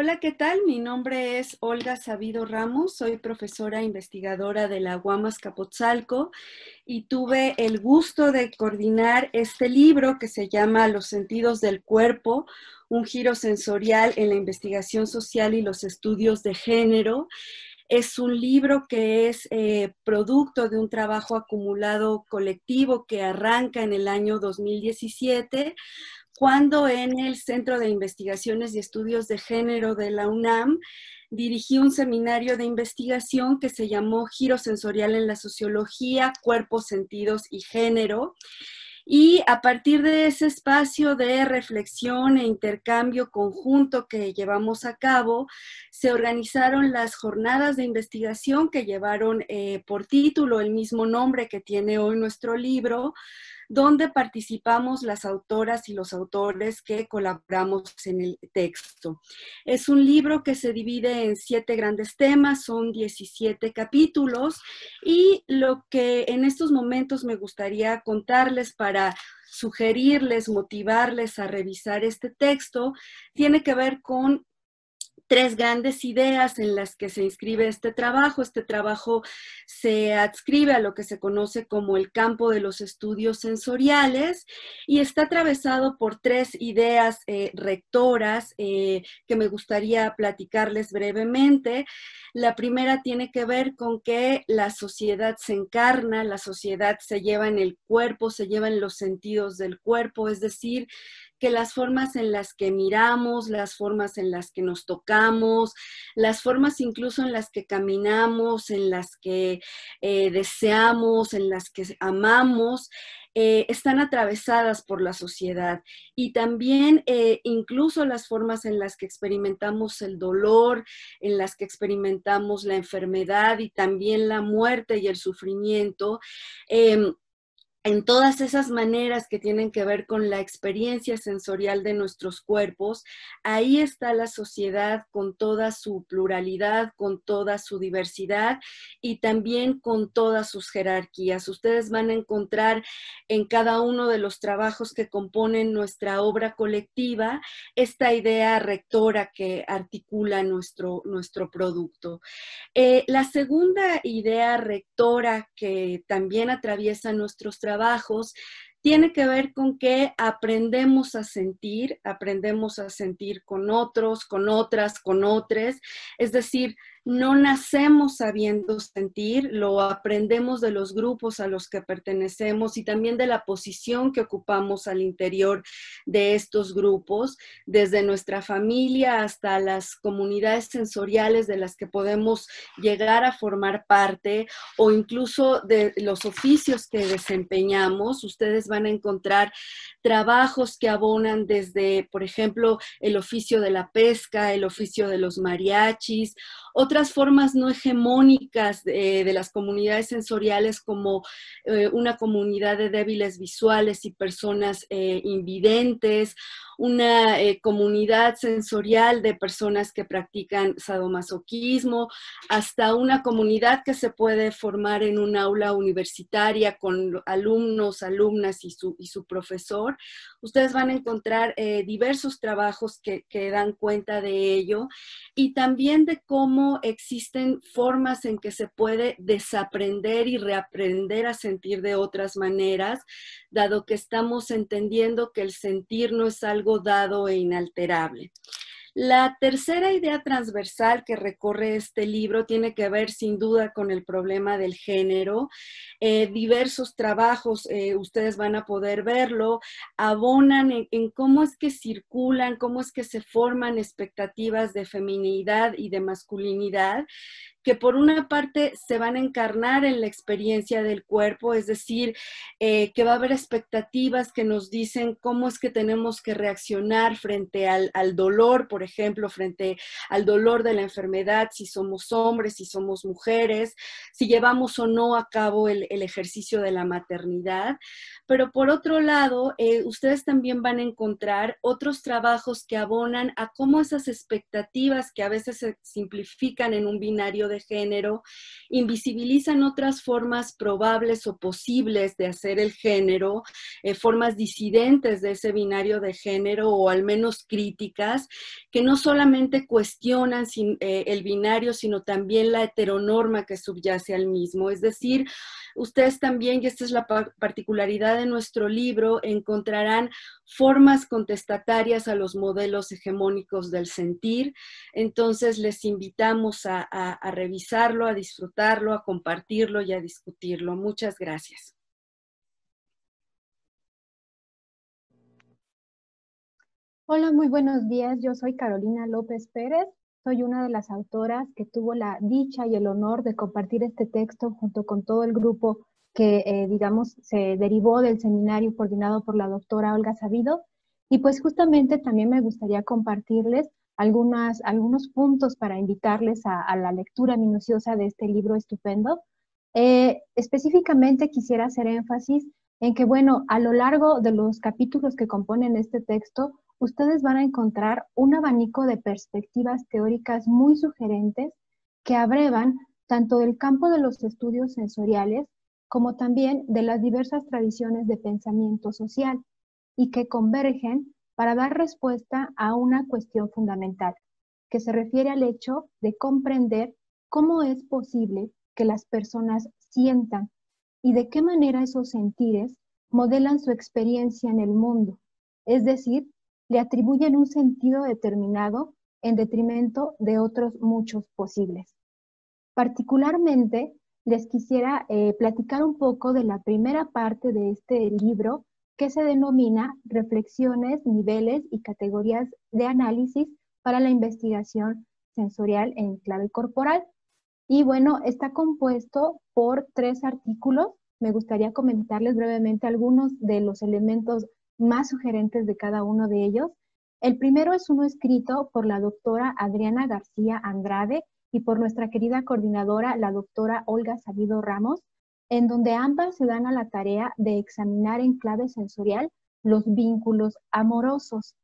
Hola, ¿qué tal? Mi nombre es Olga Sabido Ramos, soy profesora investigadora de la UAM Azcapotzalco y tuve el gusto de coordinar este libro que se llama Los sentidos del cuerpo, un giro sensorial en la investigación social y los estudios de género. Es un libro que es producto de un trabajo acumulado colectivo que arranca en el año 2017, cuando en el Centro de Investigaciones y Estudios de Género de la UNAM dirigí un seminario de investigación que se llamó Giro Sensorial en la Sociología, Cuerpos, Sentidos y Género. Y a partir de ese espacio de reflexión e intercambio conjunto que llevamos a cabo, se organizaron las jornadas de investigación que llevaron por título el mismo nombre que tiene hoy nuestro libro, donde participamos las autoras y los autores que colaboramos en el texto. Es un libro que se divide en 7 grandes temas, son 17 capítulos, y lo que en estos momentos me gustaría contarles para sugerirles, motivarles a revisar este texto, tiene que ver con 3 grandes ideas en las que se inscribe este trabajo. Este trabajo se adscribe a lo que se conoce como el campo de los estudios sensoriales y está atravesado por 3 ideas rectoras que me gustaría platicarles brevemente. La primera tiene que ver con que la sociedad se encarna, la sociedad se lleva en el cuerpo, se lleva en los sentidos del cuerpo, es decir, que las formas en las que miramos, las formas en las que nos tocamos, las formas incluso en las que caminamos, en las que deseamos, en las que amamos, están atravesadas por la sociedad. Y también incluso las formas en las que experimentamos el dolor, en las que experimentamos la enfermedad y también la muerte y el sufrimiento, en todas esas maneras que tienen que ver con la experiencia sensorial de nuestros cuerpos, ahí está la sociedad con toda su pluralidad, con toda su diversidad y también con todas sus jerarquías. Ustedes van a encontrar en cada uno de los trabajos que componen nuestra obra colectiva esta idea rectora que articula nuestro producto. La segunda idea rectora que también atraviesa nuestros trabajos tiene que ver con que aprendemos a sentir con otros, con otras, con otros, es decir, no nacemos sabiendo sentir, lo aprendemos de los grupos a los que pertenecemos y también de la posición que ocupamos al interior de estos grupos, desde nuestra familia hasta las comunidades sensoriales de las que podemos llegar a formar parte o incluso de los oficios que desempeñamos. Ustedes van a encontrar trabajos que abonan desde, por ejemplo, el oficio de la pesca, el oficio de los mariachis, otras formas no hegemónicas de las comunidades sensoriales como una comunidad de débiles visuales y personas invidentes, una comunidad sensorial de personas que practican sadomasoquismo, hasta una comunidad que se puede formar en un aula universitaria con alumnos, alumnas y su profesor. Ustedes van a encontrar diversos trabajos que dan cuenta de ello y también de cómo existen formas en que se puede desaprender y reaprender a sentir de otras maneras, dado que estamos entendiendo que el sentir no es algo dado e inalterable. La tercera idea transversal que recorre este libro tiene que ver sin duda con el problema del género. Diversos trabajos, ustedes van a poder verlo, abonan en cómo es que circulan, cómo es que se forman expectativas de feminidad y de masculinidad, que por una parte se van a encarnar en la experiencia del cuerpo, es decir, que va a haber expectativas que nos dicen cómo es que tenemos que reaccionar frente al dolor, por ejemplo, frente al dolor de la enfermedad, si somos hombres, si somos mujeres, si llevamos o no a cabo el ejercicio de la maternidad. Pero por otro lado, ustedes también van a encontrar otros trabajos que abonan a cómo esas expectativas que a veces se simplifican en un binario de de género, invisibilizan otras formas probables o posibles de hacer el género, formas disidentes de ese binario de género o al menos críticas, que no solamente cuestionan el binario, sino también la heteronorma que subyace al mismo. Es decir, ustedes también, y esta es la particularidad de nuestro libro, encontrarán formas contestatarias a los modelos hegemónicos del sentir. Entonces les invitamos a revisarlo, a disfrutarlo, a compartirlo y a discutirlo. Muchas gracias. Hola, muy buenos días. Yo soy Carolina López Pérez. Soy una de las autoras que tuvo la dicha y el honor de compartir este texto junto con todo el grupo que, digamos, se derivó del seminario coordinado por la doctora Olga Sabido. Y pues justamente también me gustaría compartirles algunos puntos para invitarles a la lectura minuciosa de este libro estupendo. Específicamente quisiera hacer énfasis en que, bueno, a lo largo de los capítulos que componen este texto, ustedes van a encontrar un abanico de perspectivas teóricas muy sugerentes que abrevan tanto del campo de los estudios sensoriales como también de las diversas tradiciones de pensamiento social y que convergen para dar respuesta a una cuestión fundamental, que se refiere al hecho de comprender cómo es posible que las personas sientan y de qué manera esos sentires modelan su experiencia en el mundo, es decir, le atribuyen un sentido determinado en detrimento de otros muchos posibles. Particularmente, les quisiera platicar un poco de la primera parte de este libro que se denomina Reflexiones, Niveles y Categorías de Análisis para la Investigación Sensorial en Clave Corporal. Y bueno, está compuesto por 3 artículos. Me gustaría comentarles brevemente algunos de los elementos más sugerentes de cada uno de ellos. El primero es uno escrito por la doctora Adriana García Andrade y por nuestra querida coordinadora, la doctora Olga Sabido Ramos, en donde ambas se dan a la tarea de examinar en clave sensorial los vínculos amorosos,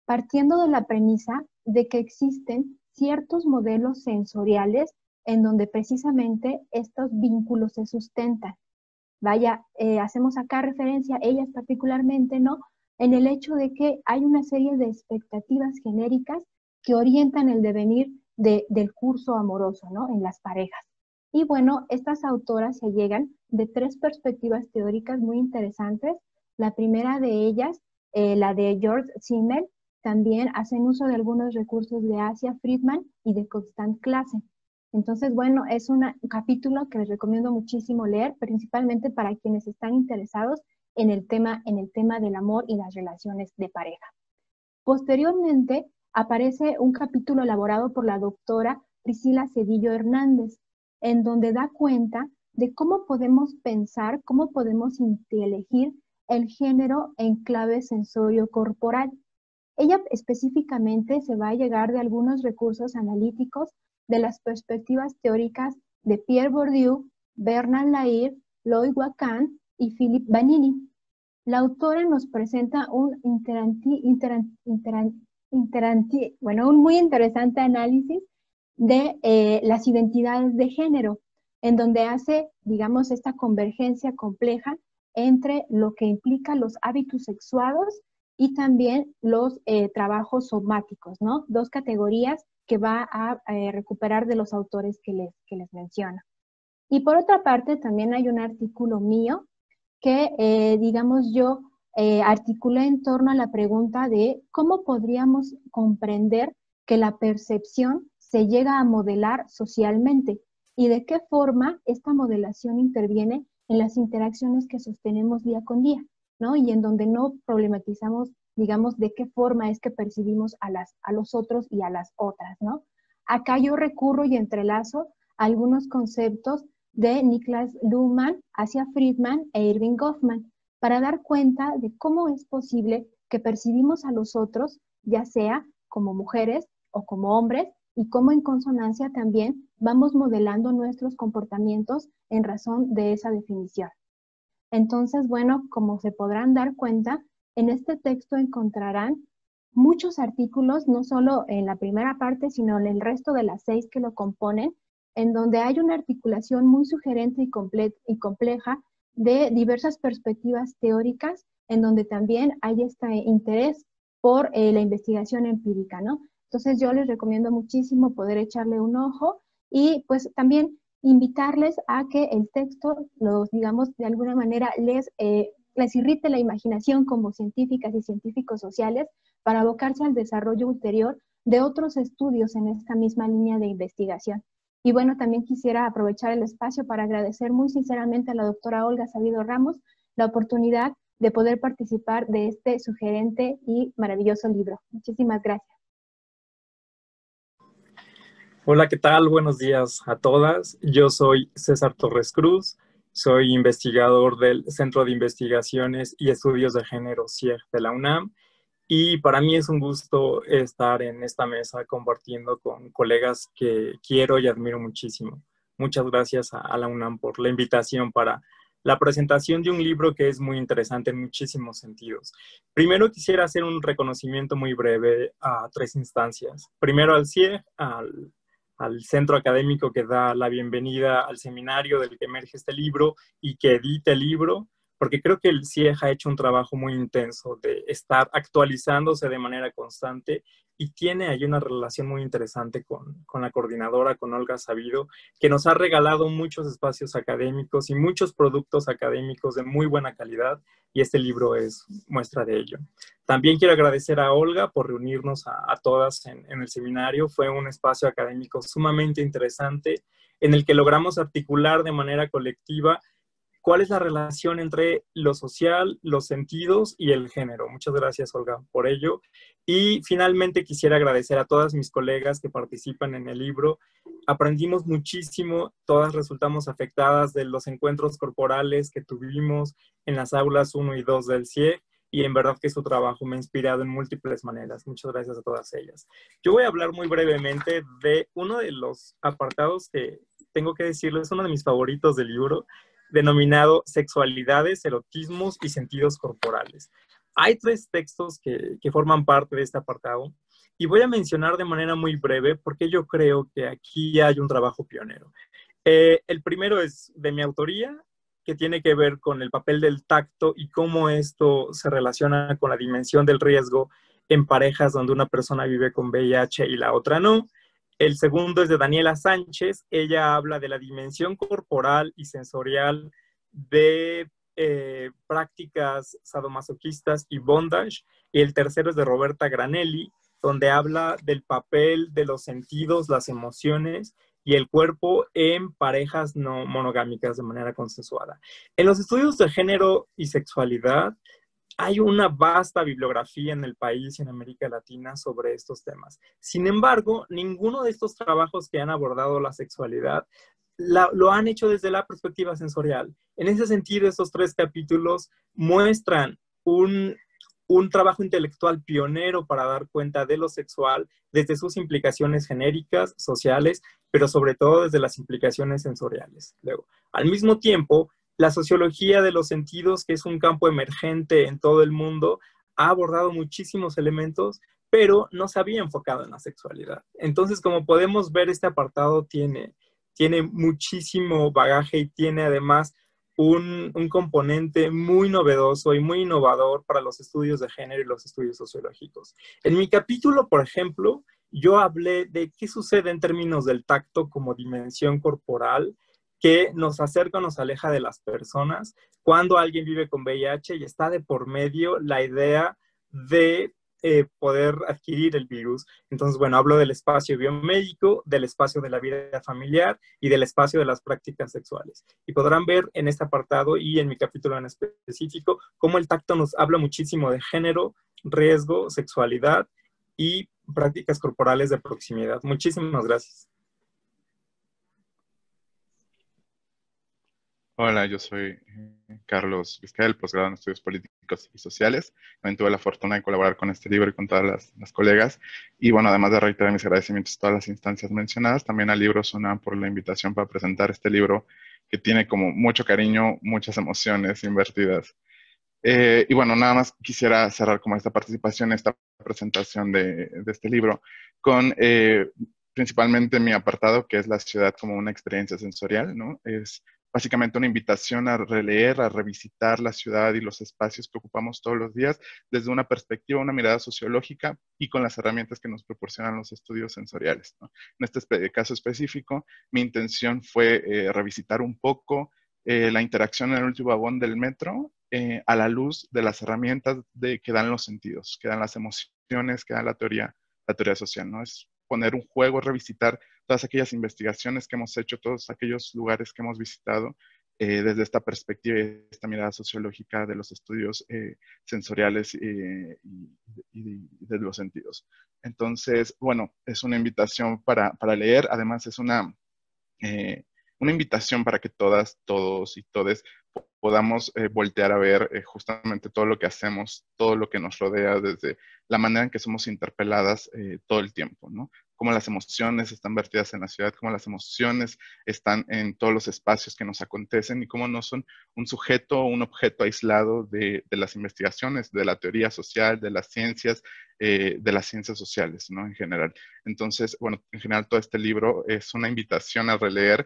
partiendo de la premisa de que existen ciertos modelos sensoriales en donde precisamente estos vínculos se sustentan. Vaya, hacemos acá referencia, ellas particularmente, ¿no? En el hecho de que hay una serie de expectativas genéricas que orientan el devenir del curso amoroso, ¿no? En las parejas. Y bueno, estas autoras se llegan de 3 perspectivas teóricas muy interesantes. La primera de ellas, la de George Simmel, también hacen uso de algunos recursos de Asia Friedman y de Constant Clase. Entonces, bueno, es un capítulo que les recomiendo muchísimo leer, principalmente para quienes están interesados en el tema del amor y las relaciones de pareja. Posteriormente, aparece un capítulo elaborado por la doctora Priscila Cedillo Hernández, en donde da cuenta de cómo podemos pensar, cómo podemos elegir el género en clave sensorio-corporal. Ella específicamente se va a llegar de algunos recursos analíticos de las perspectivas teóricas de Pierre Bourdieu, Bernard Lahire, Lloyd Wachan y Philip Vanini. La autora nos presenta un muy interesante análisis de las identidades de género, en donde hace, digamos, esta convergencia compleja entre lo que implica los hábitos sexuados y también los trabajos somáticos, ¿no? 2 categorías que va a recuperar de los autores que les menciono. Y por otra parte, también hay un artículo mío que, digamos, yo articulé en torno a la pregunta de cómo podríamos comprender que la percepción se llega a modelar socialmente y de qué forma esta modelación interviene en las interacciones que sostenemos día con día, ¿no? Y en donde no problematizamos, digamos, de qué forma es que percibimos a los otros y a las otras, ¿no? Acá yo recurro y entrelazo algunos conceptos de Niklas Luhmann, Asia Friedman e Irving Goffman, para dar cuenta de cómo es posible que percibimos a los otros, ya sea como mujeres o como hombres, y cómo en consonancia también vamos modelando nuestros comportamientos en razón de esa definición. Entonces, bueno, como se podrán dar cuenta, en este texto encontrarán muchos artículos, no solo en la primera parte, sino en el resto de las 6 que lo componen, en donde hay una articulación muy sugerente y compleja de diversas perspectivas teóricas, en donde también hay este interés por la investigación empírica, ¿no? Entonces yo les recomiendo muchísimo poder echarle un ojo y pues también invitarles a que el texto, digamos, de alguna manera les irrite la imaginación como científicas y científicos sociales para abocarse al desarrollo ulterior de otros estudios en esta misma línea de investigación. Y bueno, también quisiera aprovechar el espacio para agradecer muy sinceramente a la doctora Olga Sabido Ramos la oportunidad de poder participar de este sugerente y maravilloso libro. Muchísimas gracias. Hola, ¿qué tal? Buenos días a todas. Yo soy César Torres Cruz, soy investigador del Centro de Investigaciones y Estudios de Género CIEG de la UNAM, y para mí es un gusto estar en esta mesa compartiendo con colegas que quiero y admiro muchísimo. Muchas gracias a la UNAM por la invitación para la presentación de un libro que es muy interesante en muchísimos sentidos. Primero quisiera hacer un reconocimiento muy breve a tres instancias. Primero al CIEG, al centro académico que da la bienvenida al seminario del que emerge este libro y que edita el libro, porque creo que el CIEG ha hecho un trabajo muy intenso de estar actualizándose de manera constante y tiene ahí una relación muy interesante con la coordinadora, con Olga Sabido, que nos ha regalado muchos espacios académicos y muchos productos académicos de muy buena calidad, y este libro es muestra de ello. También quiero agradecer a Olga por reunirnos a todas en el seminario. Fue un espacio académico sumamente interesante en el que logramos articular de manera colectiva cuál es la relación entre lo social, los sentidos y el género. Muchas gracias, Olga, por ello. Y finalmente quisiera agradecer a todas mis colegas que participan en el libro. Aprendimos muchísimo, todas resultamos afectadas de los encuentros corporales que tuvimos en las aulas 1 y 2 del CIEG, y en verdad que su trabajo me ha inspirado en múltiples maneras. Muchas gracias a todas ellas. Yo voy a hablar muy brevemente de uno de los apartados que tengo que decirles, uno de mis favoritos del libro, denominado Sexualidades, Erotismos y Sentidos Corporales. Hay tres textos que forman parte de este apartado y voy a mencionar de manera muy breve porque yo creo que aquí hay un trabajo pionero. El primero es de mi autoría, que tiene que ver con el papel del tacto y cómo esto se relaciona con la dimensión del riesgo en parejas donde una persona vive con VIH y la otra no. El segundo es de Daniela Sánchez. Ella habla de la dimensión corporal y sensorial de prácticas sadomasoquistas y bondage. Y el tercero es de Roberta Granelli, donde habla del papel de los sentidos, las emociones y el cuerpo en parejas no monogámicas de manera consensuada. En los estudios de género y sexualidad, hay una vasta bibliografía en el país y en América Latina sobre estos temas. Sin embargo, ninguno de estos trabajos que han abordado la sexualidad lo han hecho desde la perspectiva sensorial. En ese sentido, estos tres capítulos muestran un trabajo intelectual pionero para dar cuenta de lo sexual desde sus implicaciones genéricas, sociales, pero sobre todo desde las implicaciones sensoriales. Luego, al mismo tiempo, la sociología de los sentidos, que es un campo emergente en todo el mundo, ha abordado muchísimos elementos, pero no se había enfocado en la sexualidad. Entonces, como podemos ver, este apartado tiene muchísimo bagaje y tiene además un componente muy novedoso y muy innovador para los estudios de género y los estudios sociológicos. En mi capítulo, por ejemplo, yo hablé de qué sucede en términos del tacto como dimensión corporal, que nos acerca o nos aleja de las personas cuando alguien vive con VIH y está de por medio la idea de poder adquirir el virus. Entonces, bueno, hablo del espacio biomédico, del espacio de la vida familiar y del espacio de las prácticas sexuales. Y podrán ver en este apartado y en mi capítulo en específico cómo el tacto nos habla muchísimo de género, riesgo, sexualidad y prácticas corporales de proximidad. Muchísimas gracias. Hola, yo soy Carlos Vizcael, posgrado en Estudios Políticos y Sociales. También tuve la fortuna de colaborar con este libro y con todas las colegas. Y bueno, además de reiterar mis agradecimientos a todas las instancias mencionadas, también al Libros UNAM por la invitación para presentar este libro que tiene como mucho cariño, muchas emociones invertidas. Y bueno, nada más quisiera cerrar como esta participación, esta presentación de este libro con principalmente mi apartado, que es la ciudad como una experiencia sensorial, ¿no? Es básicamente una invitación a releer, a revisitar la ciudad y los espacios que ocupamos todos los días desde una perspectiva, una mirada sociológica y con las herramientas que nos proporcionan los estudios sensoriales, ¿no? En este caso específico, mi intención fue revisitar un poco la interacción en el último vagón del metro a la luz de las herramientas que dan los sentidos, que dan las emociones, que dan la teoría social, ¿no? Es poner un juego, revisitar todas aquellas investigaciones que hemos hecho, todos aquellos lugares que hemos visitado desde esta perspectiva y esta mirada sociológica de los estudios sensoriales y de los sentidos. Entonces, bueno, es una invitación para leer, además es una invitación para que todas, todos y todes podamos voltear a ver justamente todo lo que hacemos, todo lo que nos rodea, desde la manera en que somos interpeladas todo el tiempo, ¿no? Cómo las emociones están vertidas en la ciudad, cómo las emociones están en todos los espacios que nos acontecen y cómo no son un sujeto o un objeto aislado de las investigaciones, de la teoría social, de las ciencias sociales, ¿no? En general. Entonces, bueno, en general todo este libro es una invitación a releer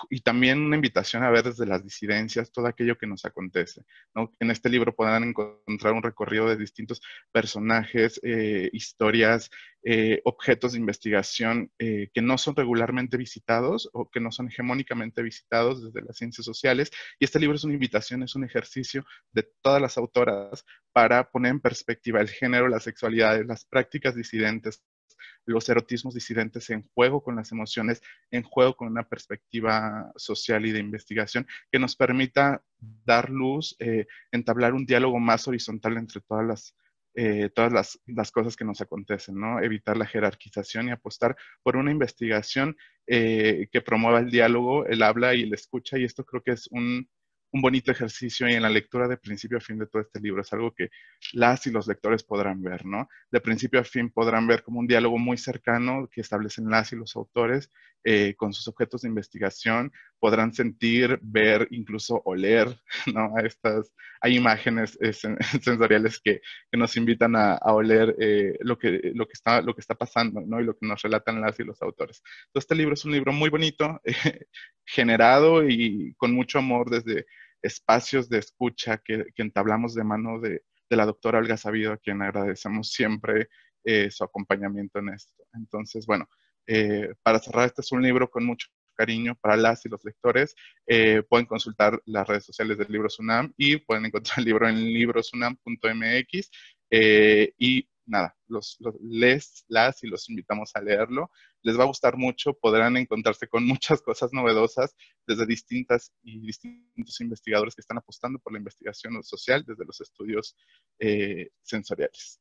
y también una invitación a ver desde las disidencias todo aquello que nos acontece, ¿no? En este libro podrán encontrar un recorrido de distintos personajes, historias, objetos de investigación que no son regularmente visitados o que no son hegemónicamente visitados desde las ciencias sociales. Y este libro es una invitación, es un ejercicio de todas las autoras para poner en perspectiva el género, las sexualidades, las prácticas disidentes, los erotismos disidentes en juego con las emociones, en juego con una perspectiva social y de investigación que nos permita dar luz, entablar un diálogo más horizontal entre todas las cosas que nos acontecen, ¿no? Evitar la jerarquización y apostar por una investigación que promueva el diálogo, el habla y el escucha, y esto creo que es un bonito ejercicio y en la lectura de principio a fin de todo este libro es algo que las y los lectores podrán ver, ¿no? De principio a fin podrán ver como un diálogo muy cercano que establecen las y los autores con sus objetos de investigación, podrán sentir, ver, incluso oler, ¿no? Hay imágenes sensoriales que nos invitan a oler lo que está pasando, ¿no? Y lo que nos relatan las y los autores. Entonces, este libro es un libro muy bonito, generado y con mucho amor desde espacios de escucha que entablamos de mano de la doctora Olga Sabido, a quien agradecemos siempre su acompañamiento en esto. Entonces, bueno, para cerrar, este es un libro con mucho cariño para las y los lectores. Pueden consultar las redes sociales del Libros UNAM y pueden encontrar el libro en librosunam.mx y nada, las y los invitamos a leerlo. Les va a gustar mucho, podrán encontrarse con muchas cosas novedosas desde distintos investigadores que están apostando por la investigación social desde los estudios sensoriales.